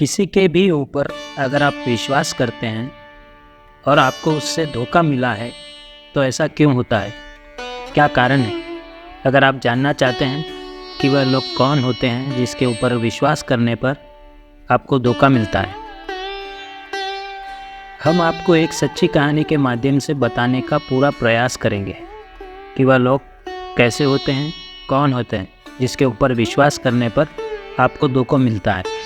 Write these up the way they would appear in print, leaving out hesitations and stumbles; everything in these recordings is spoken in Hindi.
किसी के भी ऊपर अगर आप विश्वास करते हैं और आपको उससे धोखा मिला है तो ऐसा क्यों होता है, क्या कारण है? अगर आप जानना चाहते हैं कि वह लोग कौन होते हैं जिसके ऊपर विश्वास करने पर आपको धोखा मिलता है, हम आपको एक सच्ची कहानी के माध्यम से बताने का पूरा प्रयास करेंगे कि वह लोग कैसे होते हैं, कौन होते हैं जिसके ऊपर विश्वास करने पर आपको धोखा मिलता है।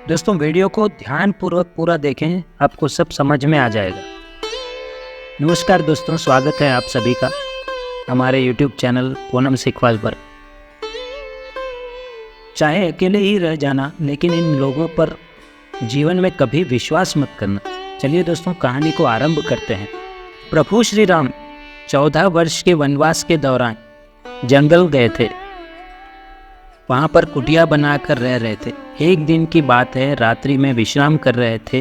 दोस्तों, वीडियो को ध्यानपूर्वक पूरा देखें, आपको सब समझ में आ जाएगा। नमस्कार दोस्तों, स्वागत है आप सभी का हमारे YouTube चैनल पूनम सीखवाल पर। चाहे अकेले ही रह जाना, लेकिन इन लोगों पर जीवन में कभी विश्वास मत करना। चलिए दोस्तों, कहानी को आरंभ करते हैं। प्रभु श्री राम 14 वर्ष के वनवास के दौरान जंगल गए थे। वहाँ पर कुटिया बनाकर रह रहे थे। एक दिन की बात है, रात्रि में विश्राम कर रहे थे।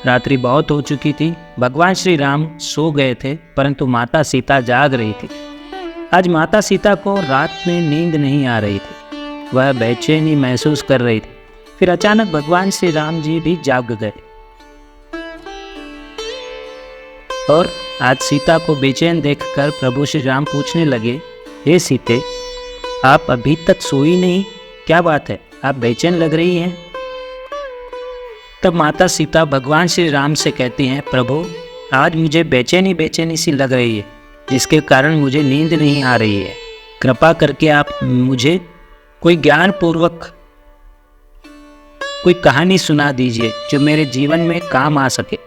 रात्रि बहुत हो चुकी थी। भगवान श्री राम सो गए थे, परंतु माता सीता जाग रही थी। आज माता सीता को रात में नींद नहीं आ रही थी, वह बेचैनी महसूस कर रही थी। फिर अचानक भगवान श्री राम जी भी जाग गए और आज सीता को बेचैन देखकर प्रभु श्री राम पूछने लगे, हे सीते, आप अभी तक सोई नहीं, क्या बात है, आप बेचैन लग रही हैं। तब माता सीता भगवान श्री राम से कहती हैं, प्रभु, आज मुझे बेचैनी बेचैनी सी लग रही है, जिसके कारण मुझे नींद नहीं आ रही है। कृपा करके आप मुझे कोई ज्ञानपूर्वक कोई कहानी सुना दीजिए जो मेरे जीवन में काम आ सके।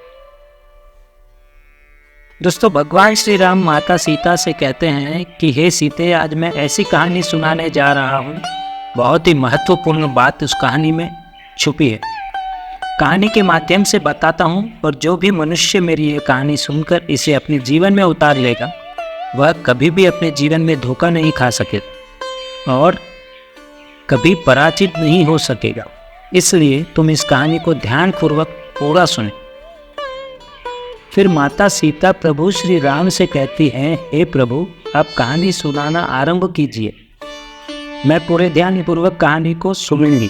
दोस्तों, भगवान श्री राम माता सीता से कहते हैं कि हे सीते, आज मैं ऐसी कहानी सुनाने जा रहा हूँ। बहुत ही महत्वपूर्ण बात उस कहानी में छुपी है। कहानी के माध्यम से बताता हूँ, और जो भी मनुष्य मेरी ये कहानी सुनकर इसे अपने जीवन में उतार लेगा, वह कभी भी अपने जीवन में धोखा नहीं खा सकेगा और कभी पराजित नहीं हो सकेगा। इसलिए तुम इस कहानी को ध्यानपूर्वक पूरा सुने। फिर माता सीता प्रभु श्री राम से कहती हैं, हे प्रभु, आप कहानी सुनाना आरंभ कीजिए, मैं पूरे ध्यानपूर्वक कहानी को सुनूंगी।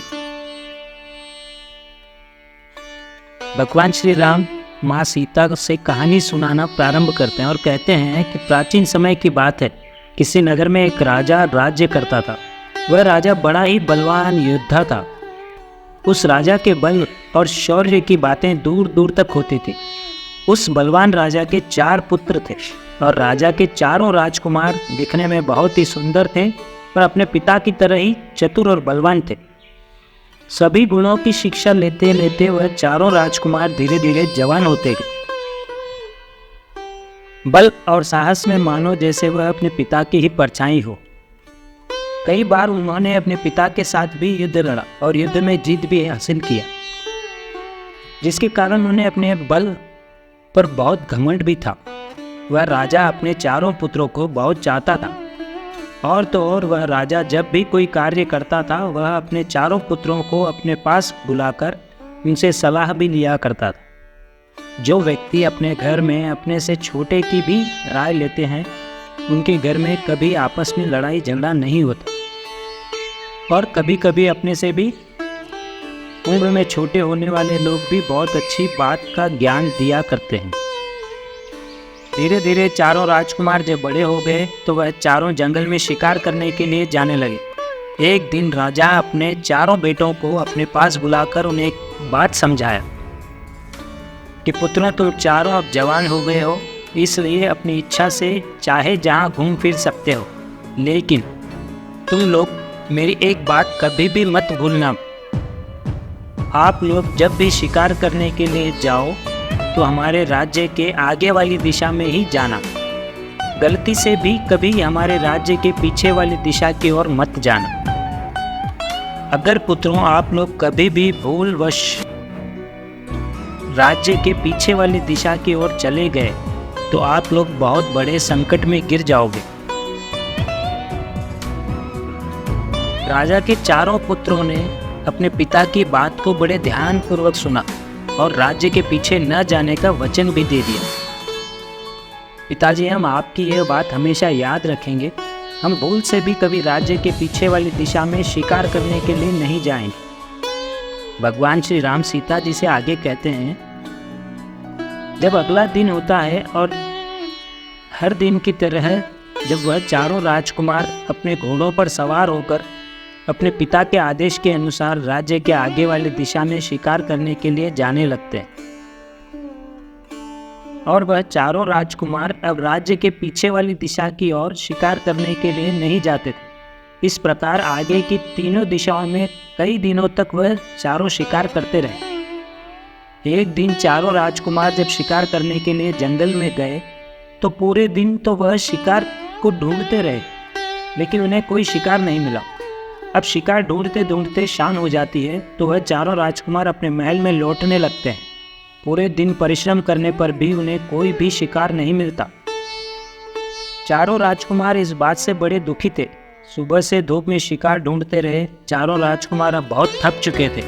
भगवान श्री राम माँ सीता से कहानी सुनाना प्रारंभ करते हैं और कहते हैं कि प्राचीन समय की बात है। किसी नगर में एक राजा राज्य करता था। वह राजा बड़ा ही बलवान योद्धा था। उस राजा के बल और शौर्य की बातें दूर दूर तक होती थी। उस बलवान राजा के 4 पुत्र थे और राजा के चारों राजकुमार दिखने में बहुत ही सुंदर थे और अपने पिता की तरह ही चतुर और बलवान थे। सभी गुणों की शिक्षा लेते लेते वह चारों राजकुमार धीरे धीरे जवान होते गए। बल और साहस में मानो जैसे वह अपने पिता की ही परछाई हो। कई बार उन्होंने अपने पिता के साथ भी युद्ध लड़ा और युद्ध में जीत भी हासिल किया, जिसके कारण उन्हें अपने बल पर बहुत घमंड भी था। वह राजा अपने चारों पुत्रों को बहुत चाहता था। और तो और वह राजा जब भी कोई कार्य करता था, वह अपने चारों पुत्रों को अपने पास बुलाकर उनसे सलाह भी लिया करता था। जो व्यक्ति अपने घर में अपने से छोटे की भी राय लेते हैं, उनके घर में कभी आपस में लड़ाई झगड़ा नहीं होता। और कभी कभी अपने से भी उम्र में छोटे होने वाले लोग भी बहुत अच्छी बात का ज्ञान दिया करते हैं। धीरे धीरे चारों राजकुमार जब बड़े हो गए तो वह चारों जंगल में शिकार करने के लिए जाने लगे। एक दिन राजा अपने चारों बेटों को अपने पास बुलाकर उन्हें एक बात समझाया कि पुत्रों, तुम चारों अब जवान हो गए हो, इसलिए अपनी इच्छा से चाहे जहाँ घूम फिर सकते हो, लेकिन तुम लोग मेरी एक बात कभी भी मत भूलना। आप लोग जब भी शिकार करने के लिए जाओ तो हमारे राज्य के आगे वाली दिशा में ही जाना। गलती से भी कभी हमारे राज्य के पीछे वाली दिशा की ओर मत जाना। अगर पुत्रों आप लोग कभी भी भूलवश राज्य के पीछे वाली दिशा की ओर चले गए तो आप लोग बहुत बड़े संकट में गिर जाओगे। राजा के चारों पुत्रों ने अपने पिता की बात को बड़े ध्यानपूर्वक सुना और राज्य के पीछे न जाने का वचन भी दे दिया। पिताजी, हम आपकी यह बात हमेशा याद रखेंगे हम भूल से भी कभी राज्य के पीछे वाली दिशा में शिकार करने के लिए नहीं जाएंगे। भगवान श्री राम सीता जी से आगे कहते हैं, जब अगला दिन होता है और हर दिन की तरह जब वह चारों राजकुमार अपने घोड़ों पर सवार होकर अपने पिता के आदेश के अनुसार राज्य के आगे वाली दिशा में शिकार करने के लिए जाने लगते हैं, और वह चारों राजकुमार अब राज्य के पीछे वाली दिशा की ओर शिकार करने के लिए नहीं जाते थे। इस प्रकार आगे की तीनों दिशाओं में कई दिनों तक वह चारों शिकार करते रहे। एक दिन चारों राजकुमार जब शिकार करने के लिए जंगल में गए तो पूरे दिन तो वह शिकार को ढूंढते रहे, लेकिन उन्हें कोई शिकार नहीं मिला। अब शिकार ढूंढते ढूंढते शाम हो जाती है तो वह चारों राजकुमार अपने महल में लौटने लगते हैं। पूरे दिन परिश्रम करने पर भी उन्हें कोई भी शिकार नहीं मिलता। चारों राजकुमार इस बात से बड़े दुखी थे। सुबह से धूप में शिकार ढूंढते रहे चारों राजकुमार अब बहुत थक चुके थे।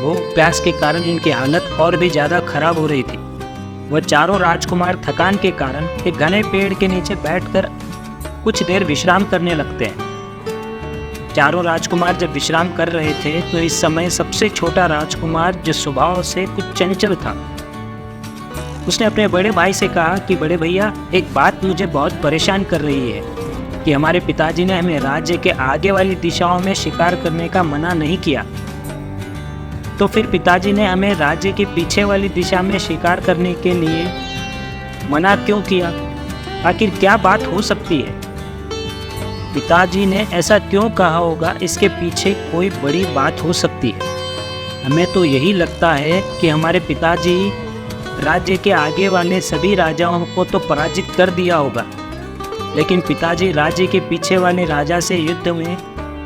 भूख प्यास के कारण उनकी हालत और भी ज़्यादा खराब हो रही थी। वह चारों राजकुमार थकान के कारण एक घने पेड़ के नीचे बैठकर कुछ देर विश्राम करने लगते हैं। चारों राजकुमार जब विश्राम कर रहे थे तो इस समय सबसे छोटा राजकुमार, जो स्वभाव से कुछ चंचल था, उसने अपने बड़े भाई से कहा कि बड़े भैया, एक बात मुझे बहुत परेशान कर रही है कि हमारे पिताजी ने हमें राज्य के आगे वाली दिशाओं में शिकार करने का मना नहीं किया, तो फिर पिताजी ने हमें राज्य के पीछे वाली दिशा में शिकार करने के लिए मना क्यों किया? आखिर क्या बात हो सकती है? पिताजी ने ऐसा क्यों कहा होगा? इसके पीछे कोई बड़ी बात हो सकती है। हमें तो यही लगता है कि हमारे पिताजी राज्य के आगे वाले सभी राजाओं को तो पराजित कर दिया होगा, लेकिन पिताजी राज्य के पीछे वाले राजा से युद्ध में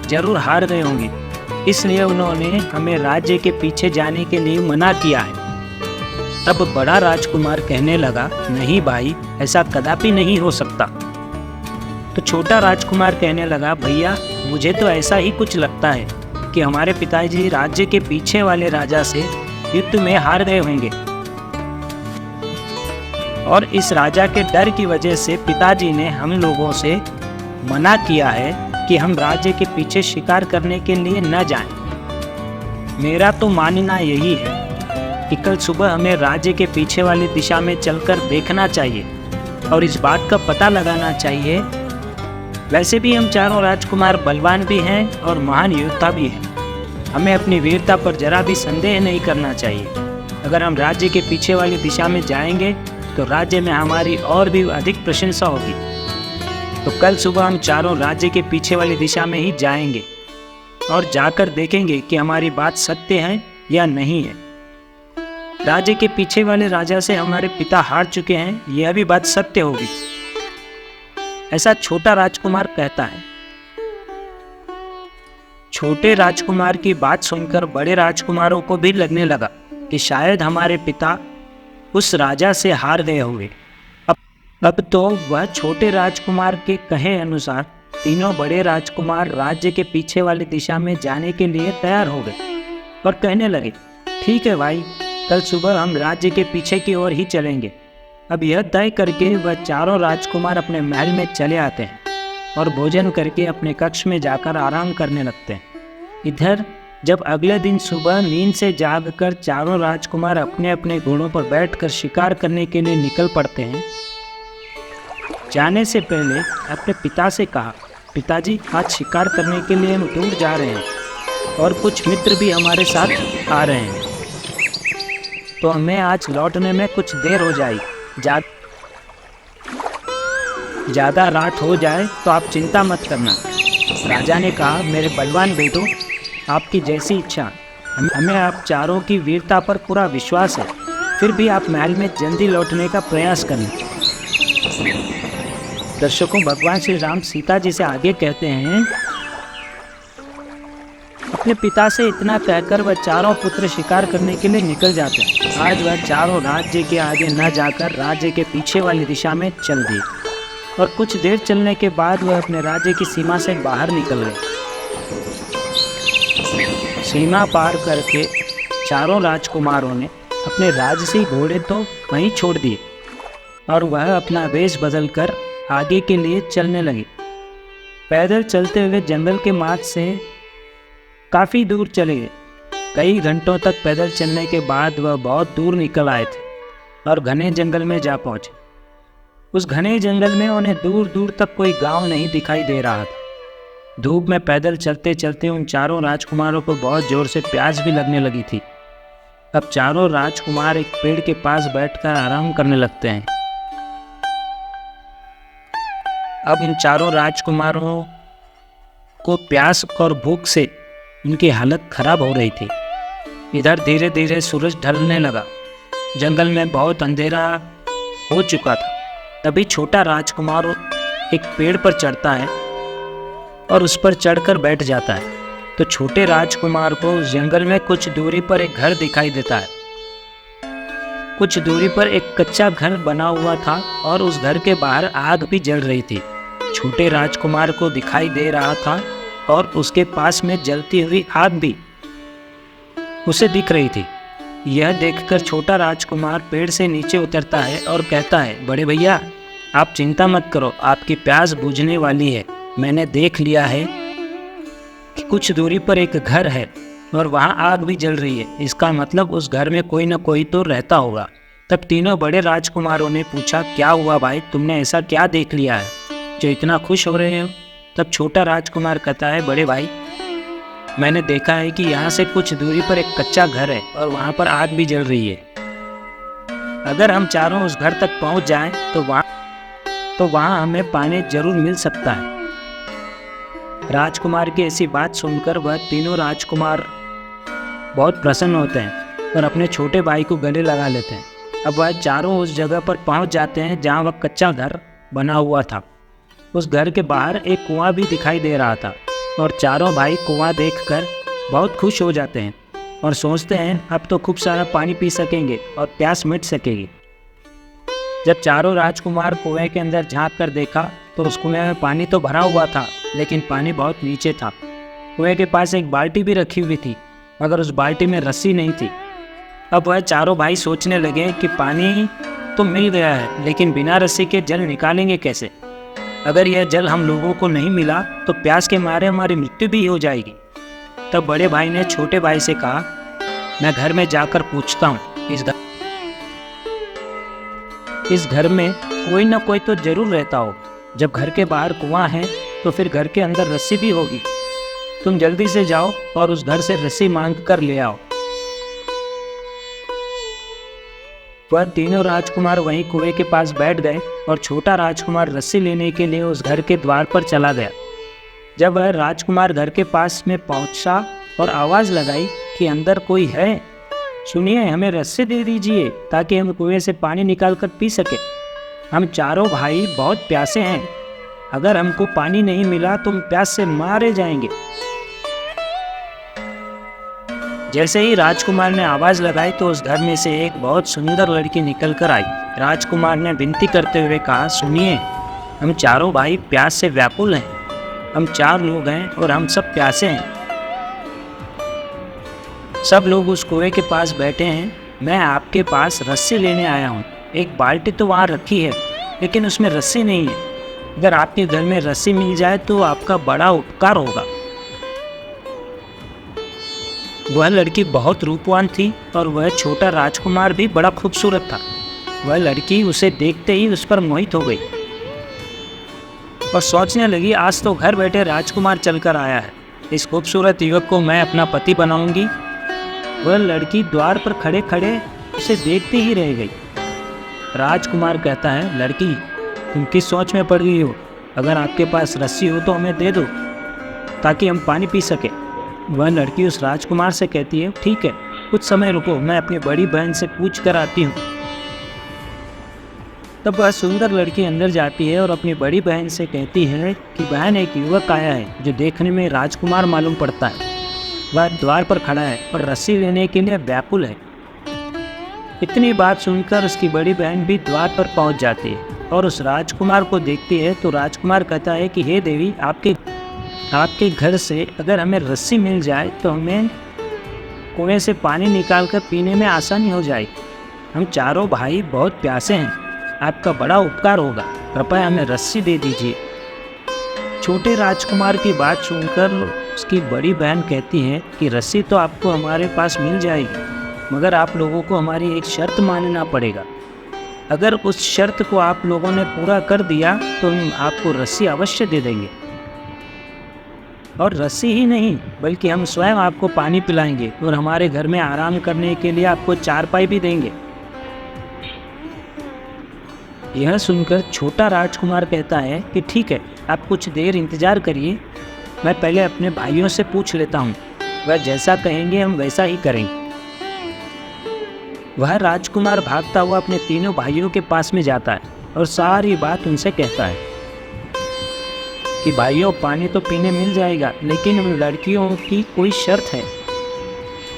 जरूर हार गए होंगे, इसलिए उन्होंने हमें राज्य के पीछे जाने के लिए मना किया है। तब बड़ा राजकुमार कहने लगा, नहीं भाई, ऐसा कदापि नहीं हो सकता। तो छोटा राजकुमार कहने लगा, भैया, मुझे तो ऐसा ही कुछ लगता है कि हमारे पिताजी राज्य के पीछे वाले राजा से युद्ध में हार गए होंगे, और इस राजा के डर की वजह से पिताजी ने हम लोगों से मना किया है कि हम राज्य के पीछे शिकार करने के लिए न जाएं। मेरा तो मानना यही है कि कल सुबह हमें राज्य के पीछे वाली दिशा में चलकर देखना चाहिए और इस बात का पता लगाना चाहिए। वैसे भी हम चारों राजकुमार बलवान भी हैं और महान योद्धा भी हैं। हमें अपनी वीरता पर जरा भी संदेह नहीं करना चाहिए। अगर हम राज्य के पीछे वाली दिशा में जाएंगे तो राज्य में हमारी और भी अधिक प्रशंसा होगी। तो कल सुबह हम चारों राज्य के पीछे वाली दिशा में ही जाएंगे और जाकर देखेंगे कि हमारी बात सत्य है या नहीं है। राज्य के पीछे वाले राजा से हमारे पिता हार चुके हैं, यह भी बात सत्य होगी, ऐसा छोटा राजकुमार कहता है। छोटे राजकुमार की बात सुनकर बड़े राजकुमारों को भी लगने लगा कि शायद हमारे पिता उस राजा से हार गए होंगे। अब तो वह छोटे राजकुमार के कहे अनुसार तीनों बड़े राजकुमार राज्य के पीछे वाली दिशा में जाने के लिए तैयार हो गए और कहने लगे, ठीक है भाई, कल सुबह हम राज्य के पीछे की ओर ही चलेंगे। अब यह तय करके वह चारों राजकुमार अपने महल में चले आते हैं और भोजन करके अपने कक्ष में जाकर आराम करने लगते हैं। इधर जब अगले दिन सुबह नींद से जागकर चारों राजकुमार अपने अपने घोड़ों पर बैठकर शिकार करने के लिए निकल पड़ते हैं, जाने से पहले अपने पिता से कहा, पिताजी, आज शिकार करने के लिए हम दूर जा रहे हैं और कुछ मित्र भी हमारे साथ आ रहे हैं, तो हमें आज लौटने में कुछ देर हो जाएगी। ज़्यादा रात हो जाए तो आप चिंता मत करना। राजा ने कहा, मेरे बलवान बेटों, आपकी जैसी इच्छा। हमें आप चारों की वीरता पर पूरा विश्वास है, फिर भी आप महल में जल्दी लौटने का प्रयास करें। दर्शकों, भगवान श्री राम सीता जी से आगे कहते हैं, अपने पिता से इतना कहकर वह चारों पुत्र शिकार करने के लिए निकल जाते हैं। आज वह चारों राज्य के आगे न जाकर राज्य के पीछे वाली दिशा में चल दिए और कुछ देर चलने के बाद वह अपने राज्य की सीमा से बाहर निकल गए। सीमा पार करके चारों राजकुमारों ने अपने राजसी घोड़े तो वहीं छोड़ दिए और वह अपना वेश बदलकर आगे के लिए चलने लगे। पैदल चलते हुए जंगल के मार्ग से काफ़ी दूर चले गए। कई घंटों तक पैदल चलने के बाद वह बहुत दूर निकल आए थे और घने जंगल में जा पहुँचे। उस घने जंगल में उन्हें दूर दूर तक कोई गांव नहीं दिखाई दे रहा था। धूप में पैदल चलते चलते उन चारों राजकुमारों को बहुत जोर से प्यास भी लगने लगी थी। अब चारों राजकुमार एक पेड़ के पास बैठकर आराम करने लगते हैं। अब इन चारों राजकुमारों को प्यास और भूख से उनकी हालत खराब हो रही थी। इधर धीरे धीरे सूरज ढलने लगा। जंगल में बहुत अंधेरा हो चुका था। तभी छोटा राजकुमार एक पेड़ पर चढ़ता है और उस पर चढ़कर बैठ जाता है। तो छोटे राजकुमार को उस जंगल में कुछ दूरी पर एक घर दिखाई देता है। कुछ दूरी पर एक कच्चा घर बना हुआ था और उस घर के बाहर आग भी जल रही थी। छोटे राजकुमार को दिखाई दे रहा था और उसके पास में जलती हुई आग भी उसे दिख रही थी। यह देखकर छोटा राजकुमार पेड़ से नीचे उतरता है और कहता है, बड़े भैया आप चिंता मत करो, आपकी प्यास बुझने वाली है। मैंने देख लिया है कि कुछ दूरी पर एक घर है और वहाँ आग भी जल रही है। इसका मतलब उस घर में कोई ना कोई तो रहता होगा। तब तीनों बड़े राजकुमारों ने पूछा, क्या हुआ भाई, तुमने ऐसा क्या देख लिया है जो इतना खुश हो रहे हो? तब छोटा राजकुमार कहता है, बड़े भाई मैंने देखा है कि यहाँ से कुछ दूरी पर एक कच्चा घर है और वहाँ पर आग भी जल रही है। अगर हम चारों उस घर तक पहुँच जाएं तो वहाँ हमें पानी जरूर मिल सकता है। राजकुमार की ऐसी बात सुनकर वह तीनों राजकुमार बहुत प्रसन्न होते हैं और अपने छोटे भाई को गले लगा लेते हैं। अब वह चारों उस जगह पर पहुँच जाते हैं जहाँ वह कच्चा घर बना हुआ था। उस घर के बाहर एक कुआं भी दिखाई दे रहा था और चारों भाई कुआं देखकर बहुत खुश हो जाते हैं और सोचते हैं अब तो खूब सारा पानी पी सकेंगे और प्यास मिट सकेगी। जब चारों राजकुमार कुएं के अंदर झांक कर देखा तो उस कुएं में पानी तो भरा हुआ था, लेकिन पानी बहुत नीचे था। कुएं के पास एक बाल्टी भी रखी हुई थी, मगर उस बाल्टी में रस्सी नहीं थी। अब वह चारों भाई सोचने लगे कि पानी तो मिल गया है, लेकिन बिना रस्सी के जल निकालेंगे कैसे? अगर यह जल हम लोगों को नहीं मिला तो प्यास के मारे हमारी मृत्यु भी हो जाएगी। तब बड़े भाई ने छोटे भाई से कहा, मैं घर में जाकर पूछता हूँ, इस घर में कोई ना कोई तो जरूर रहता हो। जब घर के बाहर कुआं है तो फिर घर के अंदर रस्सी भी होगी। तुम जल्दी से जाओ और उस घर से रस्सी मांग कर ले आओ। वह तीनों राजकुमार वहीं कुएं के पास बैठ गए और छोटा राजकुमार रस्सी लेने के लिए उस घर के द्वार पर चला गया। जब वह राजकुमार घर के पास में पहुंचा और आवाज़ लगाई कि अंदर कोई है, सुनिए हमें रस्सी दे दीजिए ताकि हम कुएं से पानी निकाल कर पी सके। हम चारों भाई बहुत प्यासे हैं, अगर हमको पानी नहीं मिला तो हम प्यास से मारे जाएंगे। जैसे ही राजकुमार ने आवाज़ लगाई तो उस घर में से एक बहुत सुंदर लड़की निकल कर आई। राजकुमार ने विनती करते हुए कहा, सुनिए हम चारों भाई प्यास से व्याकुल हैं। हम 4 लोग हैं और हम सब प्यासे हैं। सब लोग उस कुएं के पास बैठे हैं। मैं आपके पास रस्सी लेने आया हूँ। एक बाल्टी तो वहाँ रखी है, लेकिन उसमें रस्सी नहीं है। अगर आपके घर में रस्सी मिल जाए तो आपका बड़ा उपकार होगा। वह लड़की बहुत रूपवान थी और वह छोटा राजकुमार भी बड़ा खूबसूरत था। वह लड़की उसे देखते ही उस पर मोहित हो गई और सोचने लगी, आज तो घर बैठे राजकुमार चलकर आया है, इस खूबसूरत युवक को मैं अपना पति बनाऊंगी। वह लड़की द्वार पर खड़े खड़े उसे देखती ही रह गई। राजकुमार कहता है, लड़की तुम किस सोच में पड़ गई हो? अगर आपके पास रस्सी हो तो हमें दे दो ताकि हम पानी पी सके। वह लड़की उस राजकुमार से कहती है, ठीक है कुछ समय रुको, मैं अपनी बड़ी बहन से पूछ कर आती हूँ। तब वह सुंदर लड़की अंदर जाती है और अपनी बड़ी बहन से कहती है कि बहन एक युवक आया है जो देखने में राजकुमार मालूम पड़ता है। वह द्वार पर खड़ा है और रस्सी लेने के लिए व्याकुल है। इतनी बात सुनकर उसकी बड़ी बहन भी द्वार पर पहुंच जाती है और उस राजकुमार को देखती है। तो राजकुमार कहता है कि हे देवी, आपके घर से अगर हमें रस्सी मिल जाए तो हमें कुएं से पानी निकालकर पीने में आसानी हो जाएगी। हम चारों भाई बहुत प्यासे हैं, आपका बड़ा उपकार होगा, कृपया हमें रस्सी दे दीजिए। छोटे राजकुमार की बात सुनकर उसकी बड़ी बहन कहती है कि रस्सी तो आपको हमारे पास मिल जाएगी, मगर आप लोगों को हमारी एक शर्त मानना पड़ेगा। अगर उस शर्त को आप लोगों ने पूरा कर दिया तो हम आपको रस्सी अवश्य दे देंगे, और रस्सी ही नहीं बल्कि हम स्वयं आपको पानी पिलाएंगे और हमारे घर में आराम करने के लिए आपको चारपाई भी देंगे। यह सुनकर छोटा राजकुमार कहता है कि ठीक है, आप कुछ देर इंतज़ार करिए, मैं पहले अपने भाइयों से पूछ लेता हूँ, वह जैसा कहेंगे हम वैसा ही करेंगे। वह राजकुमार भागता हुआ अपने तीनों भाइयों के पास में जाता है और सारी बात उनसे कहता है कि भाइयों, पानी तो पीने मिल जाएगा, लेकिन उन लड़कियों की कोई शर्त है।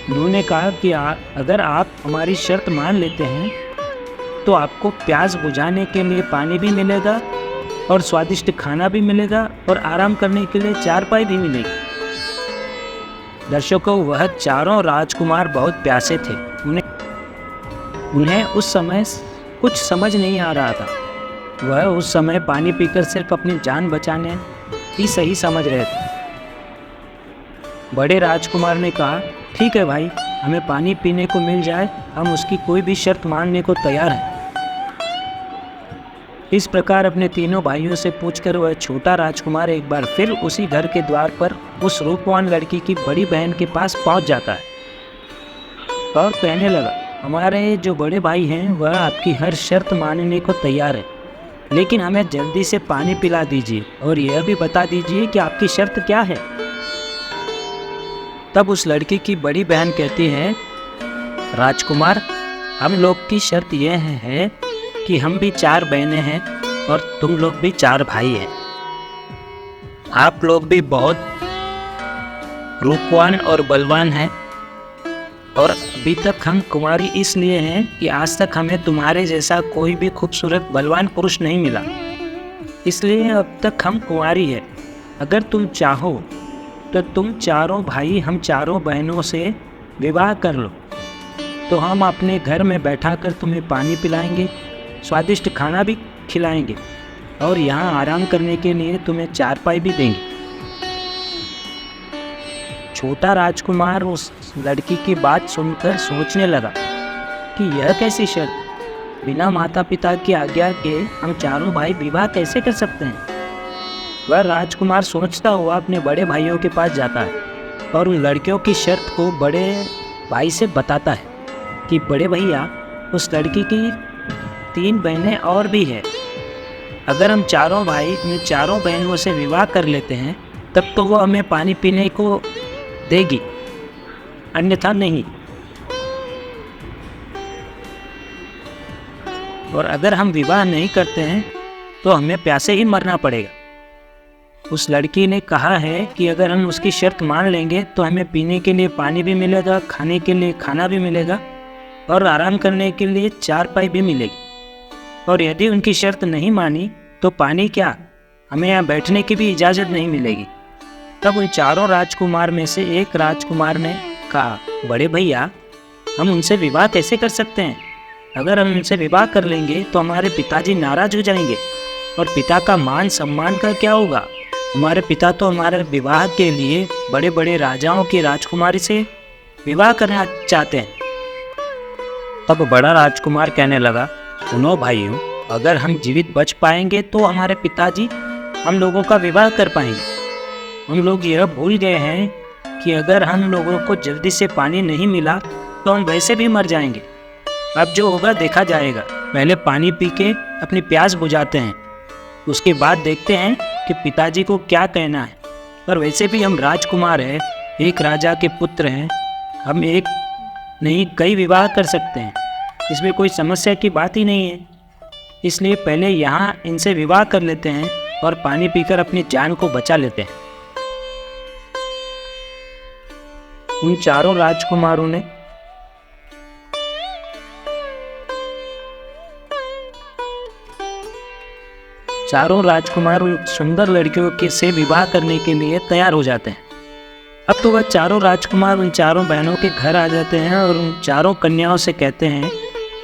उन्होंने कहा कि अगर आप हमारी शर्त मान लेते हैं तो आपको प्यास बुझाने के लिए पानी भी मिलेगा और स्वादिष्ट खाना भी मिलेगा और आराम करने के लिए चारपाई भी मिलेगी। दर्शकों, वह चारों राजकुमार बहुत प्यासे थे। उन्हें उस समय कुछ समझ नहीं आ रहा था। वह उस समय पानी पीकर सिर्फ अपनी जान बचाने ही सही समझ रहे थे। बड़े राजकुमार ने कहा, ठीक है भाई, हमें पानी पीने को मिल जाए, हम उसकी कोई भी शर्त मानने को तैयार हैं। इस प्रकार अपने तीनों भाइयों से पूछकर वह छोटा राजकुमार एक बार फिर उसी घर के द्वार पर उस रूपवान लड़की की बड़ी बहन के पास पहुंच जाता है और कहने लगा, हमारे जो बड़े भाई हैं वह आपकी हर शर्त मानने को तैयार है, लेकिन हमें जल्दी से पानी पिला दीजिए और यह भी बता दीजिए कि आपकी शर्त क्या है। तब उस लड़की की बड़ी बहन कहती है, राजकुमार, हम लोग की शर्त यह है कि हम भी 4 बहनें हैं और तुम लोग भी 4 भाई हैं। आप लोग भी बहुत रूपवान और बलवान हैं और अभी तक हम कुंवारी इसलिए हैं कि आज तक हमें तुम्हारे जैसा कोई भी खूबसूरत बलवान पुरुष नहीं मिला, इसलिए अब तक हम कुंवारी है। अगर तुम चाहो तो तुम चारों भाई हम चारों बहनों से विवाह कर लो, तो हम अपने घर में बैठाकर तुम्हें पानी पिलाएंगे, स्वादिष्ट खाना भी खिलाएंगे और यहाँ आराम करने के लिए तुम्हें चारपाई भी देंगे। छोटा राजकुमार उस लड़की की बात सुनकर सोचने लगा कि यह कैसी शर्त, बिना माता पिता की आज्ञा के हम चारों भाई विवाह कैसे कर सकते हैं। वह राजकुमार सोचता हुआ अपने बड़े भाइयों के पास जाता है और उन लड़कियों की शर्त को बड़े भाई से बताता है कि बड़े भैया, उस लड़की की 3 बहनें और भी हैं। अगर हम चारों भाई इन चारों बहनों से विवाह कर लेते हैं तब तो वो हमें पानी पीने को देगी, अन्यथा नहीं। और अगर हम विवाह नहीं करते हैं तो हमें प्यासे ही मरना पड़ेगा। उस लड़की ने कहा है कि अगर हम उसकी शर्त मान लेंगे तो हमें पीने के लिए पानी भी मिलेगा, खाने के लिए खाना भी मिलेगा और आराम करने के लिए चारपाई भी मिलेगी। और यदि उनकी शर्त नहीं मानी तो पानी क्या, हमें यहाँ बैठने की भी इजाज़त नहीं मिलेगी। तब उन चारों राजकुमार में से एक राजकुमार ने कहा, बड़े भैया, हम उनसे विवाह कैसे कर सकते हैं। अगर हम उनसे विवाह कर लेंगे तो हमारे पिताजी नाराज हो जाएंगे और पिता का मान सम्मान का क्या होगा। हमारे पिता तो हमारे विवाह के लिए बड़े बड़े राजाओं की राजकुमारी से विवाह करना चाहते हैं। तब बड़ा राजकुमार कहने लगा, सुनो भाइयों, अगर हम जीवित बच पाएंगे तो हमारे पिताजी हम लोगों का विवाह कर पाएंगे। हम लोग यह भूल गए हैं कि अगर हम लोगों को जल्दी से पानी नहीं मिला तो हम वैसे भी मर जाएंगे। अब जो होगा देखा जाएगा, पहले पानी पी के अपनी प्यास बुझाते हैं, उसके बाद देखते हैं कि पिताजी को क्या कहना है। पर वैसे भी हम राजकुमार हैं, एक राजा के पुत्र हैं, हम एक नहीं कई विवाह कर सकते हैं, इसमें कोई समस्या की बात ही नहीं है। इसलिए पहले यहाँ इनसे विवाह कर लेते हैं और पानी पीकर अपनी जान को बचा लेते हैं। उन चारों राजकुमारों ने उन सुंदर लड़कियों के से विवाह करने के लिए तैयार हो जाते हैं। अब तो वह चारों राजकुमार उन चारों बहनों के घर आ जाते हैं और उन चारों कन्याओं से कहते हैं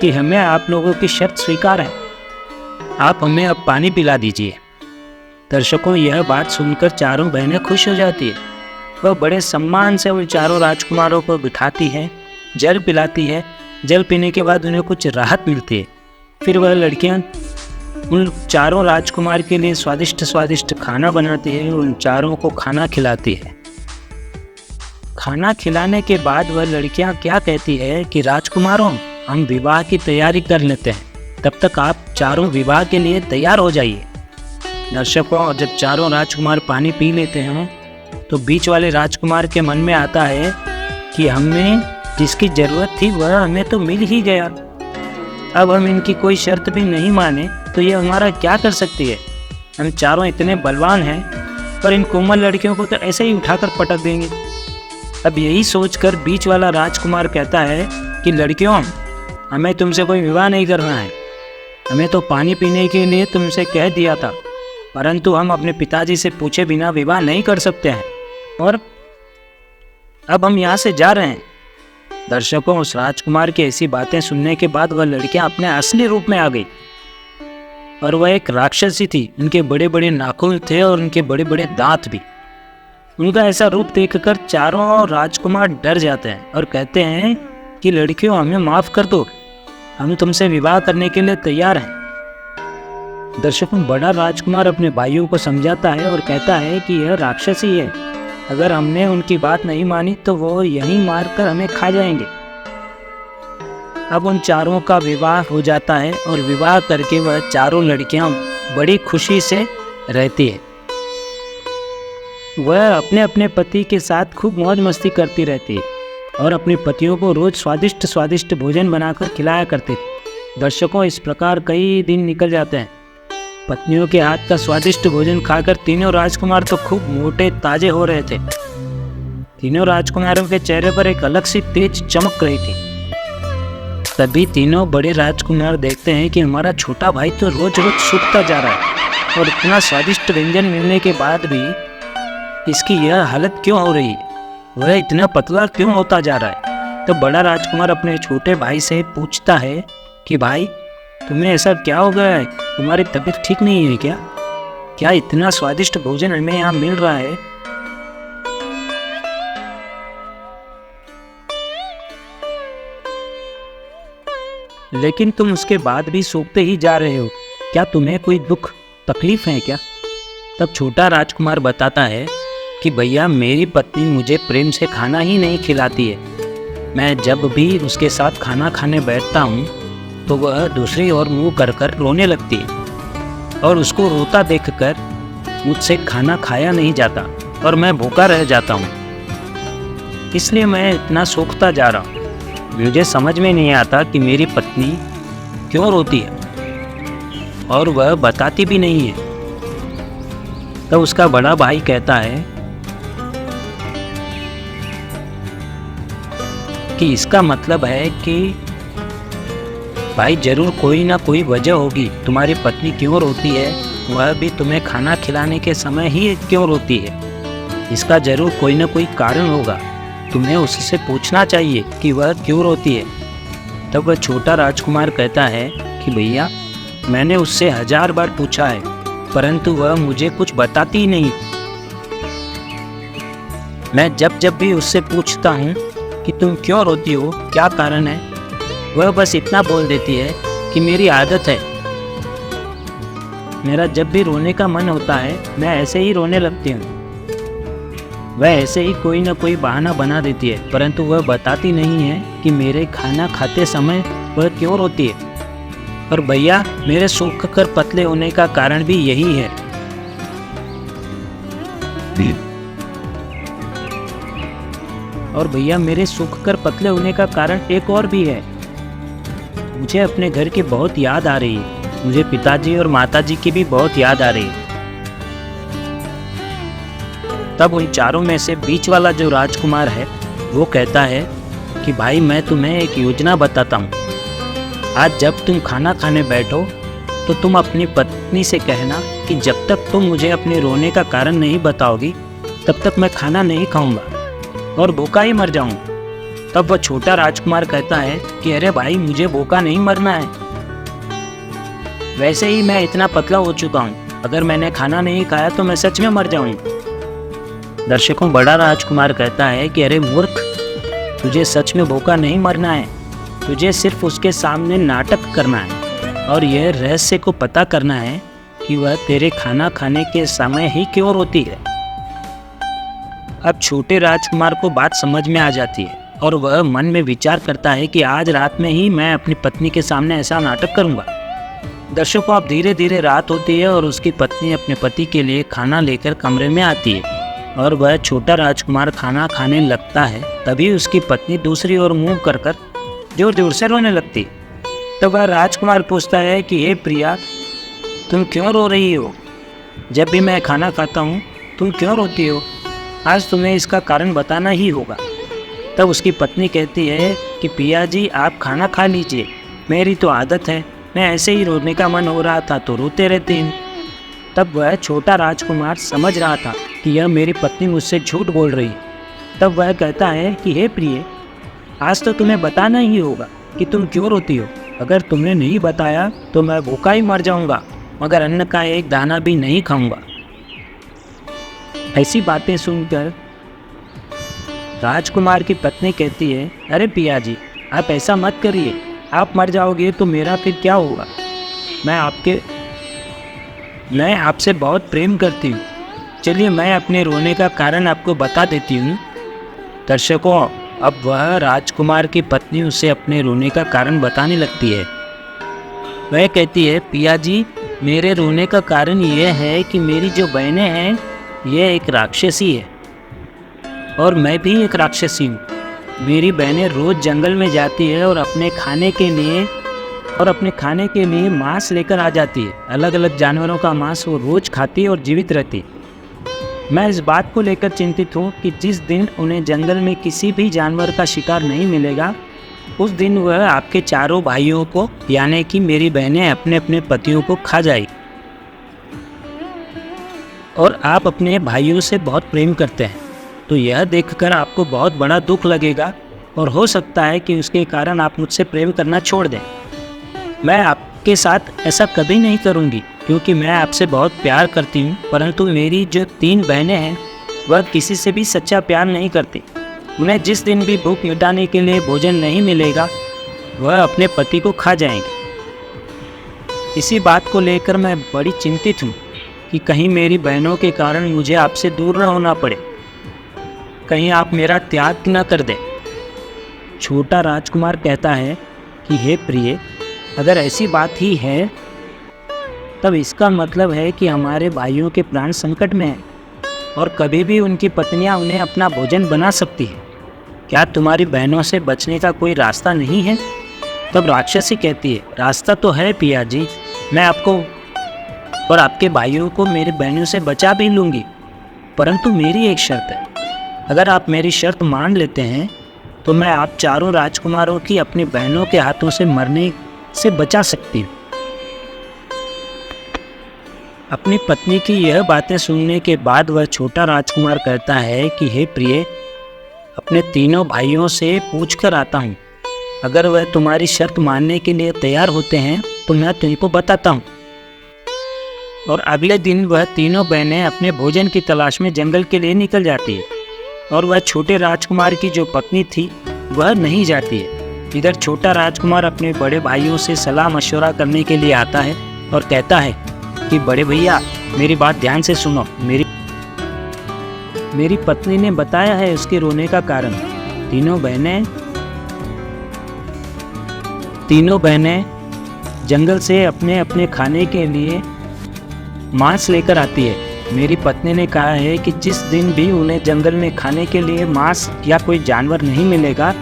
कि हमें आप लोगों की शर्त स्वीकार है, आप हमें अब पानी पिला दीजिए। दर्शकों, यह बात सुनकर चारों बहनें खुश हो जाती है। वह बड़े सम्मान से उन चारों राजकुमारों को बिठाती है, जल पिलाती है। जल पीने के बाद उन्हें कुछ राहत मिलती है। फिर वह लड़कियां उन चारों राजकुमार के लिए स्वादिष्ट स्वादिष्ट खाना बनाती है, उन चारों को खाना खिलाती है। खाना खिलाने के बाद वह लड़कियां क्या कहती है कि राजकुमारों, हम विवाह की तैयारी कर लेते हैं, तब तक आप चारों विवाह के लिए तैयार हो जाइए। दर्शकों, जब चारों राजकुमार पानी पी लेते हैं तो बीच वाले राजकुमार के मन में आता है कि हमें जिसकी ज़रूरत थी वह हमें तो मिल ही गया। अब हम इनकी कोई शर्त भी नहीं माने तो ये हमारा क्या कर सकती है। हम चारों इतने बलवान हैं, पर इन कोमल लड़कियों को तो ऐसे ही उठाकर पटक देंगे। अब यही सोचकर बीच वाला राजकुमार कहता है कि लड़कियों, हमें तुमसे कोई विवाह नहीं करना है। हमें तो पानी पीने के लिए तुमसे कह दिया था, परंतु हम अपने पिताजी से पूछे बिना विवाह नहीं कर सकते हैं, और अब हम यहाँ से जा रहे हैं। दर्शकों, उस राजकुमार की ऐसी बातें सुनने के बाद वह लड़कियां अपने असली रूप में आ गई, और वह एक राक्षसी थी। उनके बड़े बड़े नाखून थे और उनके बड़े बड़े दांत भी। उनका ऐसा रूप देखकर चारों राजकुमार डर जाते हैं और कहते हैं कि लड़कियों, हमें माफ़ कर दो, हम तुमसे विवाह करने के लिए तैयार हैं। दर्शकों, बड़ा राजकुमार अपने भाइयों को समझाता है और कहता है कि यह राक्षसी है, अगर हमने उनकी बात नहीं मानी तो वो यहीं मारकर हमें खा जाएंगे। अब उन चारों का विवाह हो जाता है और विवाह करके वह चारों लड़कियां बड़ी खुशी से रहती है। वह अपने अपने पति के साथ खूब मौज मस्ती करती रहती है और अपने पतियों को रोज स्वादिष्ट स्वादिष्ट भोजन बनाकर खिलाया करती थी। दर्शकों, इस प्रकार कई दिन निकल जाते हैं। पत्नियों के हाथ का स्वादिष्ट भोजन खाकर तीनों राजकुमार तो खूब मोटे ताजे हो रहे थे। तीनों राजकुमारों के चेहरे पर एक अलग सी तेज चमक रही थी। तभी तीनों बड़े राजकुमार देखते हैं कि हमारा छोटा भाई तो रोज रोज सूखता जा रहा है, और इतना स्वादिष्ट व्यंजन मिलने के बाद भी इसकी यह हालत क्यों हो रही है, वह इतना पतला क्यों होता जा रहा है। तो बड़ा राजकुमार अपने छोटे भाई से पूछता है कि भाई, तुम्हें ऐसा क्या हो गया है, तुम्हारी तबीयत ठीक नहीं है क्या? क्या इतना स्वादिष्ट भोजन हमें यहाँ मिल रहा है, लेकिन तुम उसके बाद भी सूखते ही जा रहे हो, क्या तुम्हें कोई दुख तकलीफ है क्या? तब छोटा राजकुमार बताता है कि भैया, मेरी पत्नी मुझे प्रेम से खाना ही नहीं खिलाती है। मैं जब भी उसके साथ खाना खाने बैठता हूँ तो वह दूसरी ओर मुंह कर कर रोने लगती है, और उसको रोता देखकर मुझसे खाना खाया नहीं जाता और मैं भूखा रह जाता हूँ। इसलिए मैं इतना सूखता जा रहा हूँ। मुझे समझ में नहीं आता कि मेरी पत्नी क्यों रोती है, और वह बताती भी नहीं है। तब उसका बड़ा भाई कहता है कि इसका मतलब है कि भाई, जरूर कोई ना कोई वजह होगी। तुम्हारी पत्नी क्यों रोती है, वह भी तुम्हें खाना खिलाने के समय ही क्यों रोती है। इसका जरूर कोई ना कोई कारण होगा। तुम्हें उससे पूछना चाहिए कि वह क्यों रोती है। तब वह छोटा राजकुमार कहता है कि भैया, मैंने उससे 1000 बार पूछा है, परंतु वह मुझे कुछ बताती ही नहीं। मैं जब जब भी उससे पूछता हूँ कि तुम क्यों रोती हो, क्या कारण है, वह बस इतना बोल देती है कि मेरी आदत है। मेरा जब भी रोने का मन होता है, मैं ऐसे ही रोने लगती हूँ। वह ऐसे ही कोई ना कोई बहाना बना देती है, परंतु वह बताती नहीं है कि मेरे खाना खाते समय वह क्यों रोती है। और भैया, मेरे सूख कर पतले होने का कारण भी यही है। और भैया, मेरे सूख कर पतले होने का कारण एक और भी है। मुझे अपने घर की बहुत याद आ रही है। मुझे पिताजी और माताजी की भी बहुत याद आ रही है। तब उन चारों में से बीच वाला जो राजकुमार है वो कहता है कि भाई, मैं तुम्हें एक योजना बताता हूँ। आज जब तुम खाना खाने बैठो तो तुम अपनी पत्नी से कहना कि जब तक तुम मुझे अपने रोने का कारण नहीं बताओगी तब तक मैं खाना नहीं खाऊंगा और भूखा ही मर जाऊंगा। तब वह छोटा राजकुमार कहता है कि अरे भाई, मुझे भूखा नहीं मरना है। वैसे ही मैं इतना पतला हो चुका हूँ अगर मैंने खाना नहीं खाया तो मैं सच में मर जाऊंगा। दर्शकों, बड़ा राजकुमार कहता है कि अरे मूर्ख, तुझे सच में भूखा नहीं मरना है, तुझे सिर्फ उसके सामने नाटक करना है और यह रहस्य को पता करना है कि वह तेरे खाना खाने के समय ही क्यों रोती है। अब छोटे राजकुमार को बात समझ में आ जाती है और वह मन में विचार करता है कि आज रात में ही मैं अपनी पत्नी के सामने ऐसा नाटक करूंगा। दर्शकों, अब धीरे धीरे रात होती है और उसकी पत्नी अपने पति के लिए खाना लेकर कमरे में आती है और वह छोटा राजकुमार खाना खाने लगता है। तभी उसकी पत्नी दूसरी ओर मुंह कर कर जोर जोर से रोने लगती है। तो वह राजकुमार पूछता है कि हे प्रिया, तुम क्यों रो रही हो? जब भी मैं खाना खाता हूँ तुम क्यों रोती हो? आज तुम्हें इसका कारण बताना ही होगा। तब उसकी पत्नी कहती है कि पिया जी, आप खाना खा लीजिए, मेरी तो आदत है, मैं ऐसे ही रोने का मन हो रहा था तो रोते रहती हूँ। तब वह छोटा राजकुमार समझ रहा था कि यह मेरी पत्नी मुझसे झूठ बोल रही है। तब वह कहता है कि हे प्रिय, आज तो तुम्हें बताना ही होगा कि तुम क्यों रोती हो। अगर तुमने नहीं बताया तो मैं भूखा ही मर जाऊंगा, मगर अन्न का एक दाना भी नहीं खाऊंगा। ऐसी बातें सुनकर राजकुमार की पत्नी कहती है, अरे पिया जी, आप ऐसा मत करिए, आप मर जाओगे तो मेरा फिर क्या होगा? मैं आपसे बहुत प्रेम करती हूँ। चलिए मैं अपने रोने का कारण आपको बता देती हूँ। दर्शकों, अब वह राजकुमार की पत्नी उसे अपने रोने का कारण बताने लगती है। वह कहती है, पिया जी, मेरे रोने का कारण यह है कि मेरी जो बहनें हैं यह एक राक्षसी है और मैं भी एक राक्षसी हूँ। मेरी बहनें रोज़ जंगल में जाती है और अपने खाने के लिए मांस लेकर आ जाती है। अलग अलग जानवरों का मांस वो रोज़ खाती है और जीवित रहती है। मैं इस बात को लेकर चिंतित हूँ कि जिस दिन उन्हें जंगल में किसी भी जानवर का शिकार नहीं मिलेगा, उस दिन वह आपके चारों भाइयों को, यानी कि मेरी बहनें, अपने अपने पतियों को खा जाएगी। और आप अपने भाइयों से बहुत प्रेम करते हैं, तो यह देखकर आपको बहुत बड़ा दुख लगेगा और हो सकता है कि उसके कारण आप मुझसे प्रेम करना छोड़ दें। मैं आपके साथ ऐसा कभी नहीं करूंगी क्योंकि मैं आपसे बहुत प्यार करती हूँ, परंतु मेरी जो 3 बहनें हैं वह किसी से भी सच्चा प्यार नहीं करती। उन्हें जिस दिन भी भूख मिटाने के लिए भोजन नहीं मिलेगा वह अपने पति को खा जाएंगे। इसी बात को लेकर मैं बड़ी चिंतित हूँ कि कहीं मेरी बहनों के कारण मुझे आपसे दूर न होना पड़े, कहीं आप मेरा त्याग न कर दें। छोटा राजकुमार कहता है कि हे प्रिय, अगर ऐसी बात ही है तब इसका मतलब है कि हमारे भाइयों के प्राण संकट में हैं और कभी भी उनकी पत्नियां उन्हें अपना भोजन बना सकती है। क्या तुम्हारी बहनों से बचने का कोई रास्ता नहीं है? तब राक्षसी कहती है, रास्ता तो है पिया जी, मैं आपको और आपके भाइयों को मेरे बहनों से बचा भी लूँगी, परंतु मेरी एक शर्त है। अगर आप मेरी शर्त मान लेते हैं तो मैं आप चारों राजकुमारों की अपनी बहनों के हाथों से मरने से बचा सकती हूँ। अपनी पत्नी की यह बातें सुनने के बाद वह छोटा राजकुमार कहता है कि हे प्रिय, अपने तीनों भाइयों से पूछ कर आता हूँ, अगर वह तुम्हारी शर्त मानने के लिए तैयार होते हैं तो मैं तुमको बताता हूँ। और अगले दिन वह तीनों बहनें अपने भोजन की तलाश में जंगल के लिए निकल जाती है और वह छोटे राजकुमार की जो पत्नी थी वह नहीं जाती है। इधर छोटा राजकुमार अपने बड़े भाइयों से सलाह मशवरा करने के लिए आता है और कहता है कि बड़े भैया, मेरी बात ध्यान से सुनो। मेरी पत्नी ने बताया है उसके रोने का कारण। तीनों बहनें जंगल से अपने अपने खाने के लिए मांस लेकर आती है। मेरी पत्नी ने कहा है कि जिस दिन भी उन्हें जंगल में खाने के लिए मांस या कोई जानवर नहीं मिलेगा,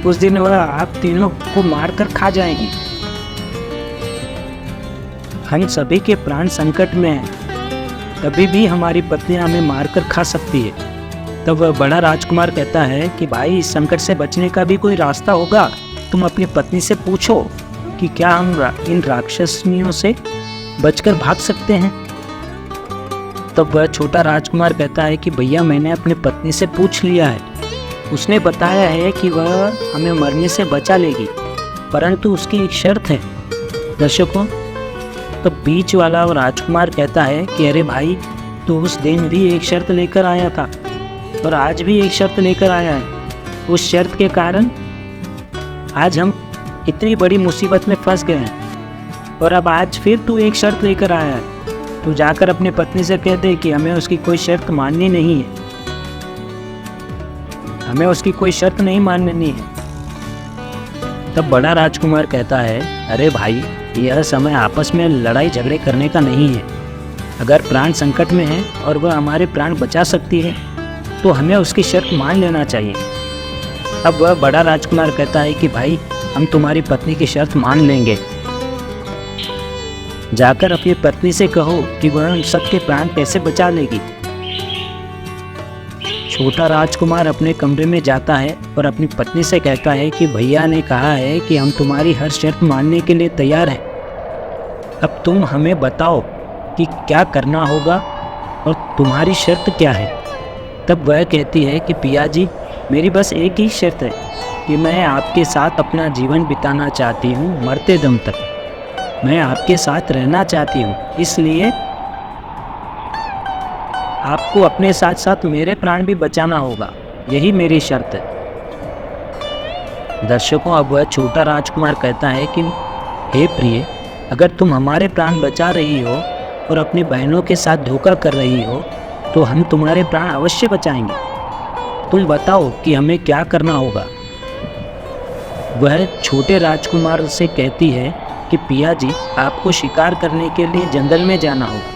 उस दिन वह आप तीनों को मारकर खा जाएगी। हम सभी के प्राण संकट में हैं, कभी भी हमारी पत्नी हमें मारकर खा सकती है। तब वह बड़ा राजकुमार कहता है कि भाई, इस संकट से बचने का भी कोई रास्ता होगा। तुम अपनी पत्नी से पूछो कि क्या हम इन राक्षसनियों से बचकर भाग सकते हैं। तब वह छोटा राजकुमार कहता है कि भैया, मैंने अपनी पत्नी से पूछ लिया है, उसने बताया है कि वह हमें मरने से बचा लेगी, परंतु उसकी एक शर्त है। दर्शकों, तो तब बीच वाला राजकुमार कहता है कि अरे भाई, तू उस दिन भी एक शर्त लेकर आया था और आज भी एक शर्त लेकर आया है। उस शर्त के कारण आज हम इतनी बड़ी मुसीबत में फंस गए हैं और अब आज फिर तू एक शर्त लेकर आया है। तू जाकर अपनी पत्नी से कह दे कि हमें उसकी कोई शर्त माननी नहीं है, हमें उसकी कोई शर्त नहीं माननी है। तब बड़ा राजकुमार कहता है, अरे भाई, यह समय आपस में लड़ाई झगड़े करने का नहीं है। अगर प्राण संकट में है और वह हमारे प्राण बचा सकती है तो हमें उसकी शर्त मान लेना चाहिए। अब वह बड़ा राजकुमार कहता है कि भाई, हम तुम्हारी पत्नी की शर्त मान लेंगे। जाकर अपनी पत्नी से कहो कि वह उन सबके प्राण कैसे बचा लेगी। छोटा राजकुमार अपने कमरे में जाता है और अपनी पत्नी से कहता है कि भैया ने कहा है कि हम तुम्हारी हर शर्त मानने के लिए तैयार हैं। अब तुम हमें बताओ कि क्या करना होगा और तुम्हारी शर्त क्या है। तब वह कहती है कि पिया जी, मेरी बस एक ही शर्त है कि मैं आपके साथ अपना जीवन बिताना चाहती हूँ, मरते दम तक मैं आपके साथ रहना चाहती हूँ। इसलिए आपको अपने साथ साथ मेरे प्राण भी बचाना होगा, यही मेरी शर्त है। दर्शकों, अब वह छोटा राजकुमार कहता है कि हे प्रिय, अगर तुम हमारे प्राण बचा रही हो और अपनी बहनों के साथ धोखा कर रही हो तो हम तुम्हारे प्राण अवश्य बचाएंगे। तुम बताओ कि हमें क्या करना होगा। वह छोटे राजकुमार से कहती है कि पिया जी, आपको शिकार करने के लिए जंगल में जाना होगा।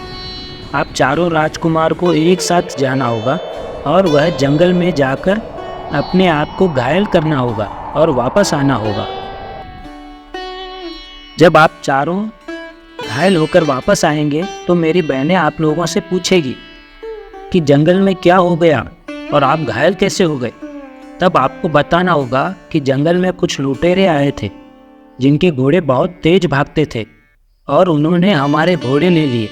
आप चारों राजकुमार को एक साथ जाना होगा और वह जंगल में जाकर अपने आप को घायल करना होगा और वापस आना होगा। जब आप चारों घायल होकर वापस आएंगे तो मेरी बहनें आप लोगों से पूछेगी कि जंगल में क्या हो गया और आप घायल कैसे हो गए। तब आपको बताना होगा कि जंगल में कुछ लुटेरे आए थे जिनके घोड़े बहुत तेज भागते थे और उन्होंने हमारे घोड़े ले लिए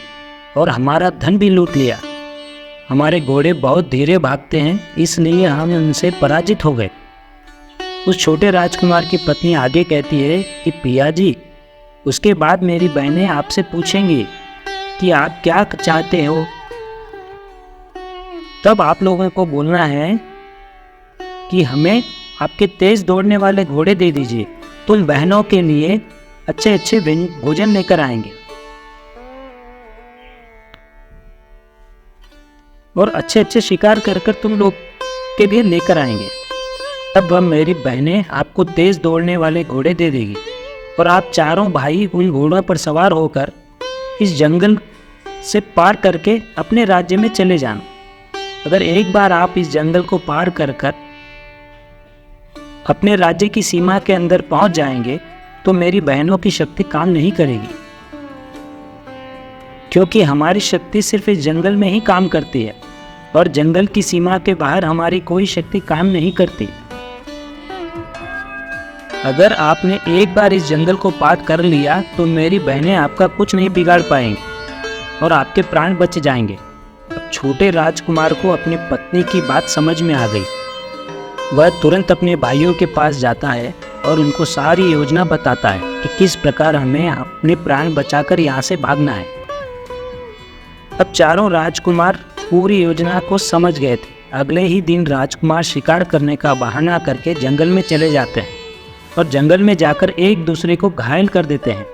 और हमारा धन भी लूट लिया। हमारे घोड़े बहुत धीरे भागते हैं, इसलिए हम उनसे पराजित हो गए। उस छोटे राजकुमार की पत्नी आगे कहती है कि पिया जी, उसके बाद मेरी बहनें आपसे पूछेंगी कि आप क्या चाहते हो। तब आप लोगों को बोलना है कि हमें आपके तेज दौड़ने वाले घोड़े दे दीजिए, तो उन बहनों के लिए अच्छे अच्छे भोजन लेकर आएंगे और अच्छे अच्छे शिकार कर कर तुम लोग के लिए लेकर आएंगे। तब वह मेरी बहनें आपको तेज दौड़ने वाले घोड़े दे देगी और आप चारों भाई उन घोड़ों पर सवार होकर इस जंगल से पार करके अपने राज्य में चले जाना। अगर एक बार आप इस जंगल को पार कर कर अपने राज्य की सीमा के अंदर पहुंच जाएंगे तो मेरी बहनों की शक्ति काम नहीं करेगी, क्योंकि हमारी शक्ति सिर्फ इस जंगल में ही काम करती है और जंगल की सीमा के बाहर हमारी कोई शक्ति काम नहीं करती। अगर आपने एक बार इस जंगल को पार कर लिया तो मेरी बहनें आपका कुछ नहीं बिगाड़ पाएंगी और आपके प्राण बच जाएंगे। अब छोटे राजकुमार को अपनी पत्नी की बात समझ में आ गई। वह तुरंत अपने भाइयों के पास जाता है और उनको सारी योजना बताता है कि किस प्रकार हमें अपने प्राण बचाकर यहाँ से भागना है। अब चारों राजकुमार पूरी योजना को समझ गए थे। अगले ही दिन राजकुमार शिकार करने का बहाना करके जंगल में चले जाते हैं और जंगल में जाकर एक दूसरे को घायल कर देते हैं।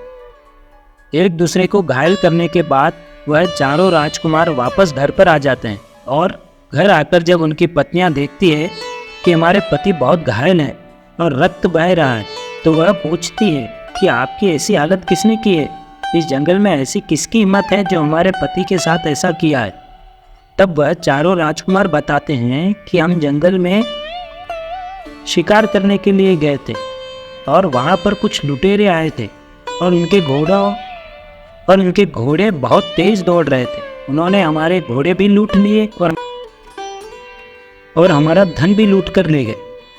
एक दूसरे को घायल करने के बाद वह चारों राजकुमार वापस घर पर आ जाते हैं और घर आकर जब उनकी पत्नियां देखती है कि हमारे पति बहुत घायल हैं और रक्त बह रहा है तो वह पूछती है कि आपकी ऐसी हालत किसने की है, इस जंगल में ऐसी किसकी हिम्मत है जो हमारे पति के साथ ऐसा किया है। तब वह चारों राजकुमार बताते हैं कि हम जंगल में शिकार करने के लिए गए थे और वहाँ पर कुछ लुटेरे आए थे और उनके घोड़े बहुत तेज दौड़ रहे थे। उन्होंने हमारे घोड़े भी लूट लिए और हमारा धन भी लूट कर ले गए।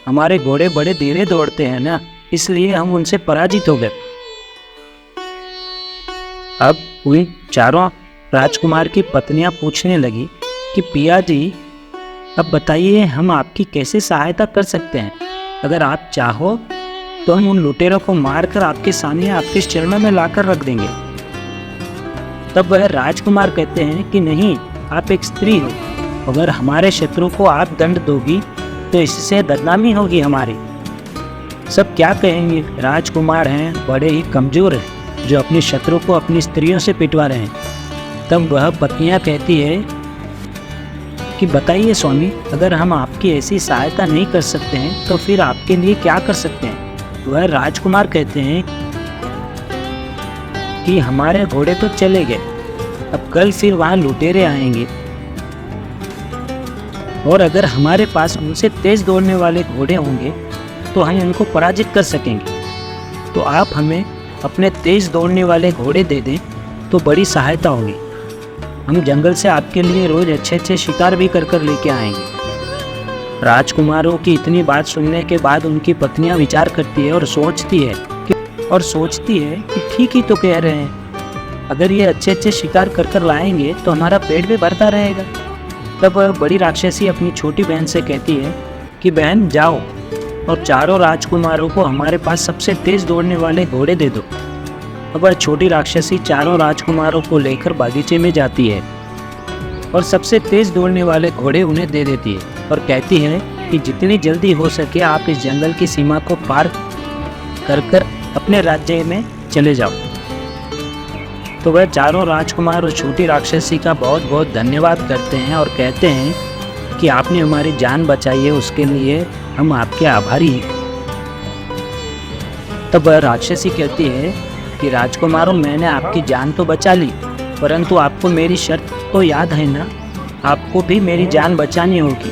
हमारे घोड़े बड़े धीरे दौड़ते हैं ना, इसलिए हम उनसे पराजित हो गए। अब उन चारों राजकुमार की पत्नियां पूछने लगी कि पिया जी, अब बताइए हम आपकी कैसे सहायता कर सकते हैं। अगर आप चाहो तो हम उन लुटेरों को मारकर आपके सामने आपके चरणों में लाकर रख देंगे। तब वह राजकुमार कहते हैं कि नहीं, आप एक स्त्री हो, अगर हमारे शत्रु को आप दंड दोगी तो इससे बदनामी होगी हमारी। सब क्या कहेंगे, राजकुमार हैं, बड़े ही कमज़ोर हैं, जो अपने शत्रु को अपनी स्त्रियों से पिटवा रहे हैं। तब वह पत्नियां कहती है कि बताइए स्वामी, अगर हम आपकी ऐसी सहायता नहीं कर सकते हैं तो फिर आपके लिए क्या कर सकते हैं। वह राजकुमार कहते हैं कि हमारे घोड़े तो चले गए, अब कल फिर वहाँ लुटेरे आएंगे, और अगर हमारे पास उनसे तेज दौड़ने वाले घोड़े होंगे तो हम उनको पराजित कर सकेंगे। तो आप हमें अपने तेज दौड़ने वाले घोड़े दे दें तो बड़ी सहायता होगी। हम जंगल से आपके लिए रोज अच्छे अच्छे शिकार भी कर कर लेके आएंगे। राजकुमारों की इतनी बात सुनने के बाद उनकी पत्नियां विचार करती है और सोचती है कि ठीक ही तो कह रहे हैं, अगर ये अच्छे अच्छे शिकार कर कर लाएंगे तो हमारा पेट भी भरता रहेगा। तब बड़ी राक्षसी अपनी छोटी बहन से कहती है कि बहन जाओ और चारों राजकुमारों को हमारे पास सबसे तेज दौड़ने वाले घोड़े दे दो। अब वह छोटी राक्षसी चारों राजकुमारों को लेकर बागीचे में जाती है और सबसे तेज दौड़ने वाले घोड़े उन्हें दे देती है और कहती है कि जितनी जल्दी हो सके आप इस जंगल की सीमा को पार कर अपने राज्य में चले जाओ। तो वह चारों राजकुमार उस छोटी राक्षसी का बहुत बहुत धन्यवाद करते हैं और कहते हैं कि आपने हमारी जान बचाई है, उसके लिए हम आपके आभारी हैं। तब वह राक्षसी कहती है कि राजकुमारों, मैंने आपकी जान तो बचा ली, परंतु आपको मेरी शर्त तो याद है ना, आपको भी मेरी जान बचानी होगी।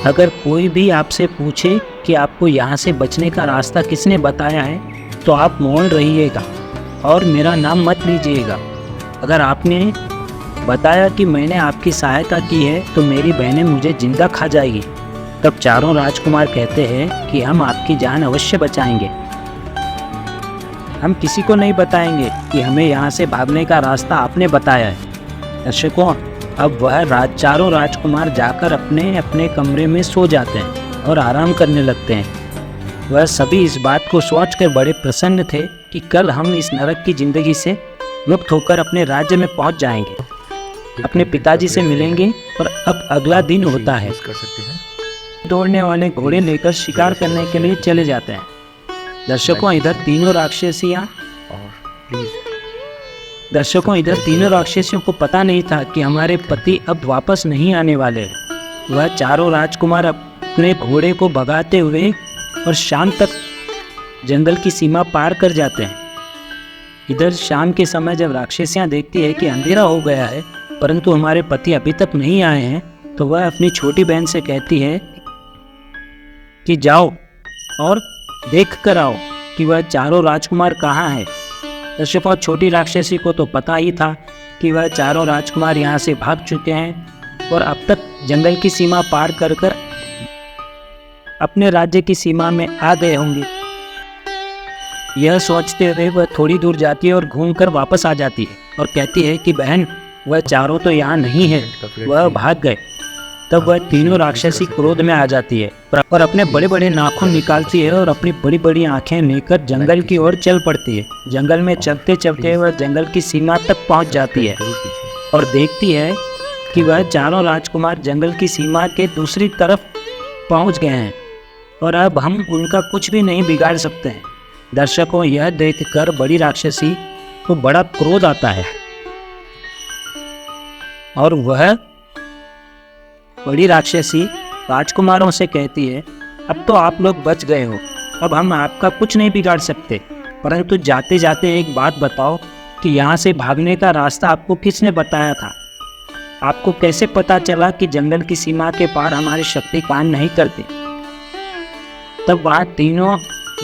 अगर कोई भी आपसे पूछे कि आपको यहाँ से बचने का रास्ता किसने बताया है तो आप मौन रहिएगा और मेरा नाम मत लीजिएगा। अगर आपने बताया कि मैंने आपकी सहायता की है तो मेरी बहनें मुझे जिंदा खा जाएगी। तब चारों राजकुमार कहते हैं कि हम आपकी जान अवश्य बचाएंगे, हम किसी को नहीं बताएंगे कि हमें यहाँ से भागने का रास्ता आपने बताया है। दर्शकों, अब वह चारों राजकुमार जाकर अपने अपने कमरे में सो जाते हैं और आराम करने लगते हैं। वह सभी इस बात को सोचकर बड़े प्रसन्न थे कि कल हम इस नरक की जिंदगी से मुक्त होकर अपने राज्य में पहुंच जाएंगे, अपने पिताजी से मिलेंगे। और अब अगला दिन होता है, दौड़ने वाले घोड़े लेकर शिकार करने के लिए चले जाते हैं। दर्शकों, इधर तीनों राक्षसियों को पता नहीं था कि हमारे पति अब वापस नहीं आने वाले हैं। वह चारों राजकुमार अपने घोड़े को भगाते हुए और शाम तक जंगल की सीमा पार कर जाते हैं। इधर शाम के समय जब राक्षसियां देखती है कि अंधेरा हो गया है परंतु हमारे पति अभी तक नहीं आए हैं, तो वह अपनी छोटी बहन से कहती है कि जाओ और देख कर आओ कि वह चारों राजकुमार कहाँ हैं। दर्शकों, छोटी राक्षसी को तो पता ही था कि वह चारों राजकुमार यहाँ से भाग चुके हैं और अब तक जंगल की सीमा पार कर कर अपने राज्य की सीमा में आ गए होंगे। यह सोचते हुए वह थोड़ी दूर जाती है और घूमकर वापस आ जाती है और कहती है कि बहन, वह चारों तो यहाँ नहीं है, वह भाग गए। तब वह तीनों राक्षसी क्रोध में आ जाती है और अपने बड़े बड़े नाखून निकालती है और अपनी बड़ी बड़ी आंखें लेकर जंगल की ओर चल पड़ती है। जंगल में चलते चलते वह जंगल की सीमा तक पहुंच जाती है और देखती है कि वह चारों राजकुमार जंगल की सीमा के दूसरी तरफ पहुंच गए हैं और अब हम उनका कुछ भी नहीं बिगाड़ सकते हैं। दर्शकों, यह देखकर बड़ी राक्षसी को बड़ा क्रोध आता है और वह बड़ी राक्षसी राजकुमारों से कहती है, अब तो आप लोग बच गए हो, अब हम आपका कुछ नहीं बिगाड़ सकते, परंतु जाते जाते एक बात बताओ कि यहाँ से भागने का रास्ता आपको किसने बताया था? आपको कैसे पता चला कि जंगल की सीमा के पार हमारी शक्ति काम नहीं करती? तब वहाँ तीनों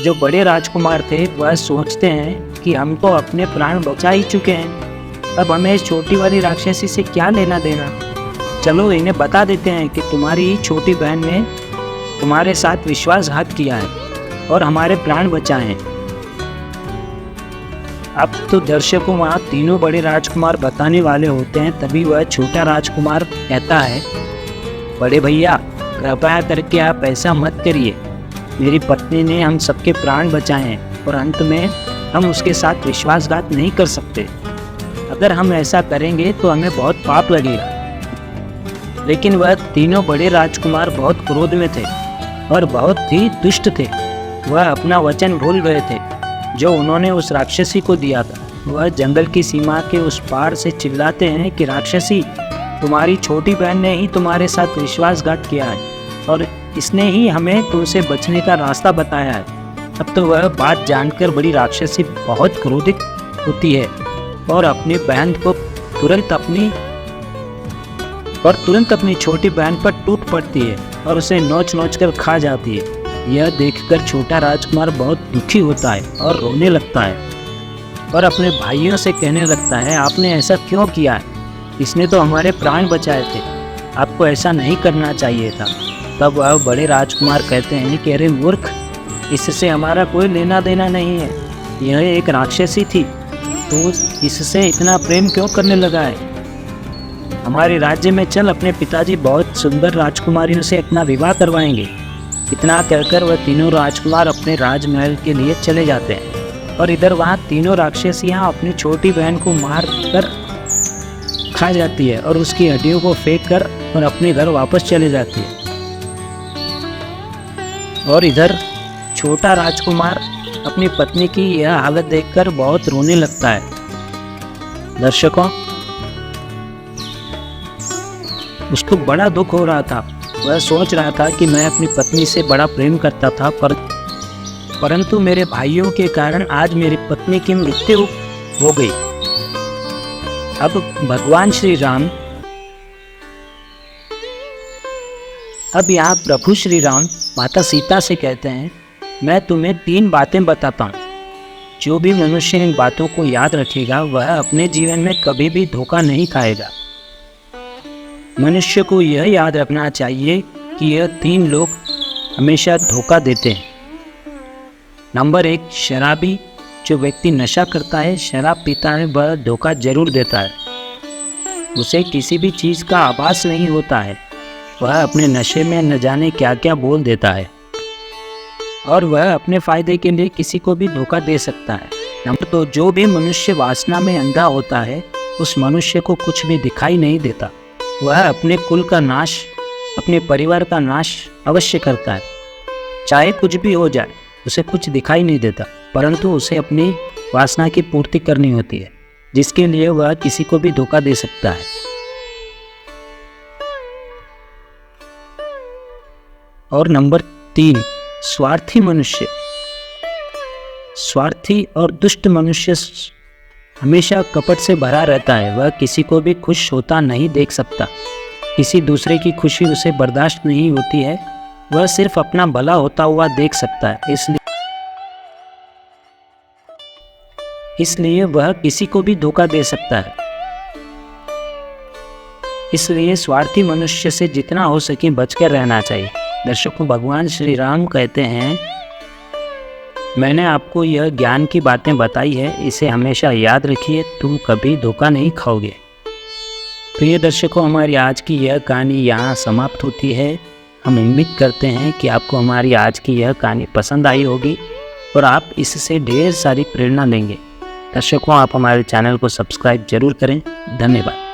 जो बड़े राजकुमार थे वह सोचते हैं कि हम तो अपने प्राण बचा ही चुके हैं, अब हमें इस छोटी वाली राक्षसी से क्या लेना देना। चलो इन्हें बता देते हैं कि तुम्हारी छोटी बहन ने तुम्हारे साथ विश्वासघात किया है और हमारे प्राण बचाए हैं। अब तो दर्शकों, वहाँ तीनों बड़े राजकुमार बताने वाले होते हैं, तभी वह छोटा राजकुमार कहता है, बड़े भैया कृपया करके आप ऐसा मत करिए, मेरी पत्नी ने हम सबके प्राण बचाए हैं और अंत में हम उसके साथ विश्वासघात नहीं कर सकते। अगर हम ऐसा करेंगे तो हमें बहुत पाप लगेगा। लेकिन वह तीनों बड़े राजकुमार बहुत क्रोध में थे और बहुत ही दुष्ट थे। वह अपना वचन भूल गए थे जो उन्होंने उस राक्षसी को दिया था। वह जंगल की सीमा के उस पार से चिल्लाते हैं कि राक्षसी, तुम्हारी छोटी बहन ने ही तुम्हारे साथ विश्वासघात किया है और इसने ही हमें तुमसे बचने का रास्ता बताया है। अब तो वह बात जानकर बड़ी राक्षसी बहुत क्रोधित होती है और अपनी बहन को तुरंत अपनी छोटी बहन पर टूट पड़ती है और उसे नोच नोच कर खा जाती है। यह देखकर छोटा राजकुमार बहुत दुखी होता है और रोने लगता है और अपने भाइयों से कहने लगता है, आपने ऐसा क्यों किया है? इसने तो हमारे प्राण बचाए थे, आपको ऐसा नहीं करना चाहिए था। तब वह बड़े राजकुमार कहते हैं कि अरे मूर्ख, इससे हमारा कोई लेना देना नहीं है, यह एक राक्षसी थी, तो इससे इतना प्रेम क्यों करने लगा है? हमारे राज्य में चल, अपने पिताजी बहुत सुंदर राजकुमारियों से अपना विवाह करवाएंगे। इतना कहकर वह तीनों राजकुमार अपने राजमहल के लिए चले जाते हैं और इधर वहाँ तीनों राक्षसियाँ अपनी छोटी बहन को मार कर खा जाती है और उसकी हड्डियों को फेंक कर और अपने घर वापस चले जाती है। और इधर छोटा राजकुमार अपनी पत्नी की यह हालत देखकर बहुत रोने लगता है। दर्शकों, उसको बड़ा दुख हो रहा था। वह सोच रहा था कि मैं अपनी पत्नी से बड़ा प्रेम करता था, परंतु मेरे भाइयों के कारण आज मेरी पत्नी की मृत्यु हो गई। अब भगवान श्री राम, अब यहाँ प्रभु श्री राम माता सीता से कहते हैं, मैं तुम्हें 3 बातें बताता हूँ। जो भी मनुष्य इन बातों को याद रखेगा वह अपने जीवन में कभी भी धोखा नहीं खाएगा। मनुष्य को यह याद रखना चाहिए कि यह 3 लोग हमेशा धोखा देते हैं। नंबर 1, शराबी। जो व्यक्ति नशा करता है, शराब पीता है, वह धोखा जरूर देता है। उसे किसी भी चीज़ का आभास नहीं होता है। वह अपने नशे में न जाने क्या क्या बोल देता है और वह अपने फायदे के लिए किसी को भी धोखा दे सकता है। नंबर 2, जो भी मनुष्य वासना में अंधा होता है उस मनुष्य को कुछ भी दिखाई नहीं देता। वह अपने कुल का नाश, अपने परिवार का नाश अवश्य करता है। चाहे कुछ भी हो जाए उसे कुछ दिखाई नहीं देता, परंतु उसे अपनी वासना की पूर्ति करनी होती है, जिसके लिए वह किसी को भी धोखा दे सकता है। और नंबर 3, स्वार्थी मनुष्य। स्वार्थी और दुष्ट मनुष्य हमेशा कपट से भरा रहता है। वह किसी को भी खुश होता नहीं देख सकता। किसी दूसरे की खुशी उसे बर्दाश्त नहीं होती है। वह सिर्फ अपना भला होता हुआ देख सकता है, इसलिए वह किसी को भी धोखा दे सकता है। इसलिए स्वार्थी मनुष्य से जितना हो सके बचकर रहना चाहिए। दर्शकों, भगवान श्री राम कहते हैं, मैंने आपको यह ज्ञान की बातें बताई है, इसे हमेशा याद रखिए, तुम कभी धोखा नहीं खाओगे। प्रिय दर्शकों, हमारी आज की यह कहानी यहाँ समाप्त होती है। हम उम्मीद करते हैं कि आपको हमारी आज की यह कहानी पसंद आई होगी और आप इससे ढेर सारी प्रेरणा लेंगे। दर्शकों, आप हमारे चैनल को सब्सक्राइब जरूर करें। धन्यवाद।